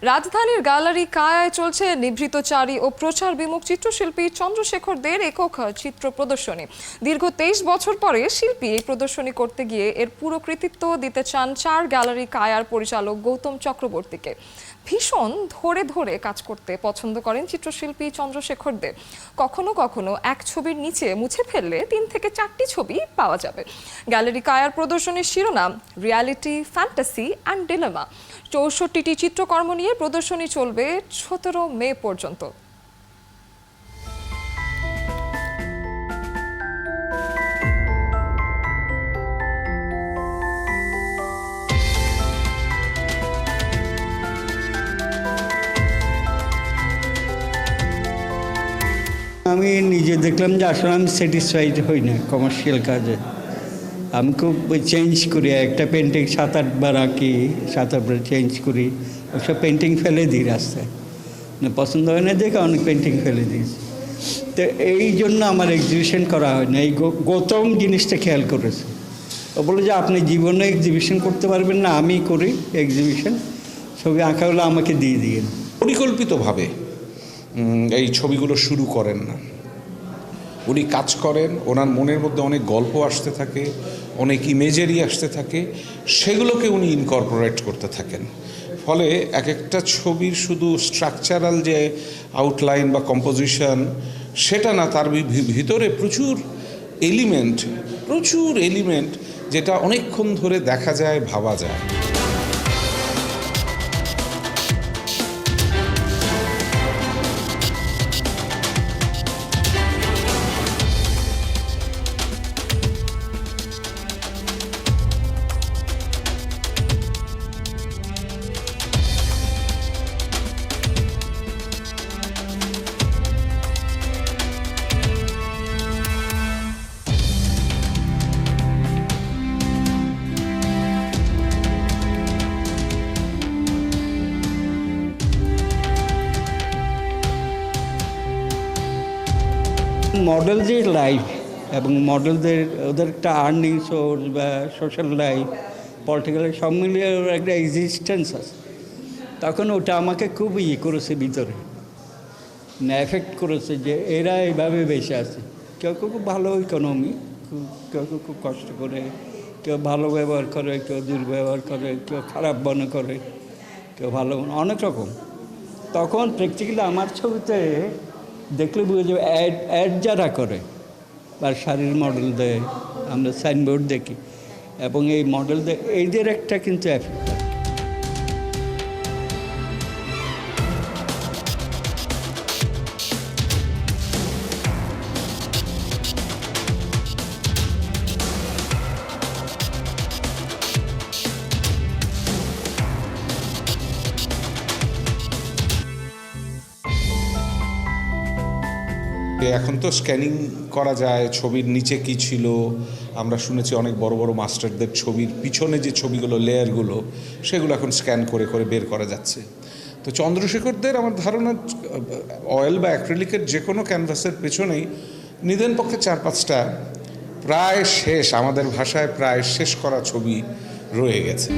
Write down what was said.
রাজধানীর গ্যালারি কায়ায় চলছে নিভৃতচারী ও প্রচার বিমুখ চিত্রশিল্পী চন্দ্রশেখর দের একক চিত্র প্রদর্শনী। দীর্ঘ 23 বছর পরে শিল্পী এই প্রদর্শনী করতে গিয়ে এর পুরো কৃতিত্ব দিতে চান 4 গ্যালারি কায়ার পরিচালক গৌতম চক্রবর্তীকে। ভীষণ ধরে ধরে কাজ করতে পছন্দ করেন চিত্রশিল্পী চন্দ্রশেখর দে। কখনো কখনো এক ছবির নিচে মুছে ফেললে 3 থেকে 4টি ছবি পাওয়া যাবে। গ্যালারি কায়ার প্রদর্শনীর শিরোনাম রিয়ালিটি, ফ্যান্টাসি অ্যান্ড ডিলেমা। 64টি চিত্রকর্ম নিয়ে প্রদর্শনী চলবে 17 মে পর্যন্ত। আমি নিজে দেখলাম যে আসলে আমি স্যাটিসফাইড হই না কমার্শিয়াল কাজে। আমি খুব চেঞ্জ করি, একটা পেন্টিং 7-8 বার আঁকি, 7-8 বার চেঞ্জ করি, ওসব পেন্টিং ফেলে দিই রাস্তায়, না পছন্দ হয় না দেখে অনেক পেন্টিং ফেলে দিয়েছি। তো এই জন্য আমার এক্সিবিশন করা হয় না। এই গৌতম জিনিসটা খেয়াল করেছে, ও বলে যে আপনি জীবনে এক্সিবিশন করতে পারবেন না, আমি করি এক্সিবিশন, ছবি আঁকা হলে আমাকে দিয়ে দিন। পরিকল্পিতভাবে এই ছবিগুলো শুরু করেন না, উনি কাজ করেন, ওনার মনের মধ্যে অনেক গল্প আসতে থাকে, অনেক ইমেজারি আসতে থাকে, সেগুলোকে উনি ইনকর্পোরেট করতে থাকেন। ফলে এক একটা ছবির শুধু স্ট্রাকচারাল যে আউটলাইন বা কম্পোজিশন সেটা না, তার ভিতরে প্রচুর এলিমেন্ট যেটা অনেকক্ষণ ধরে দেখা যায়, ভাবা যায়। মডেল যে লাইফ এবং মডেলদের ওদের একটা আর্নিং সোর্স বা সোশ্যাল লাইফ, পলিটিক্যাল সব মিলিয়ে ওর একটা এক্সিস্টেন্স আছে। তখন ওটা আমাকে খুব করেছে, ভিতরে এফেক্ট করেছে যে এরা এইভাবে বেঁচে আছে। কেউ কেউ খুব ভালো ইকোনমি, কেউ কেউ খুব কষ্ট করে, কেউ ভালো ব্যবহার করে, কেউ দুর্ব্যবহার করে, কেউ খারাপ মনে করে, কেউ ভালো, অনেক রকম। তখন প্র্যাকটিক্যালি আমার ছবিতে দেখলে বুঝে যাবে অ্যাড যারা করে বা শাড়ির মডেল দেয়, আমরা সাইনবোর্ড দেখি, এবং এই মডেল দেয়, এইদের একটা কিন্তু এফেক্ট। এখন তো স্ক্যানিং করা যায় ছবির নিচে কি ছিল। আমরা শুনেছি অনেক বড় বড় মাস্টারদের ছবির পিছনে যে ছবিগুলো, লেয়ারগুলো, সেগুলো এখন স্ক্যান করে করে বের করা যাচ্ছে। তো চন্দ্রশেখরদের আমার ধারণা অয়েল বা অ্যাক্রিলিকের যে কোনো ক্যানভাসের পেছনেই নিদেন পক্ষে 4-5টা প্রায় শেষ, আমাদের ভাষায় প্রায় শেষ করা ছবি রয়ে গেছে।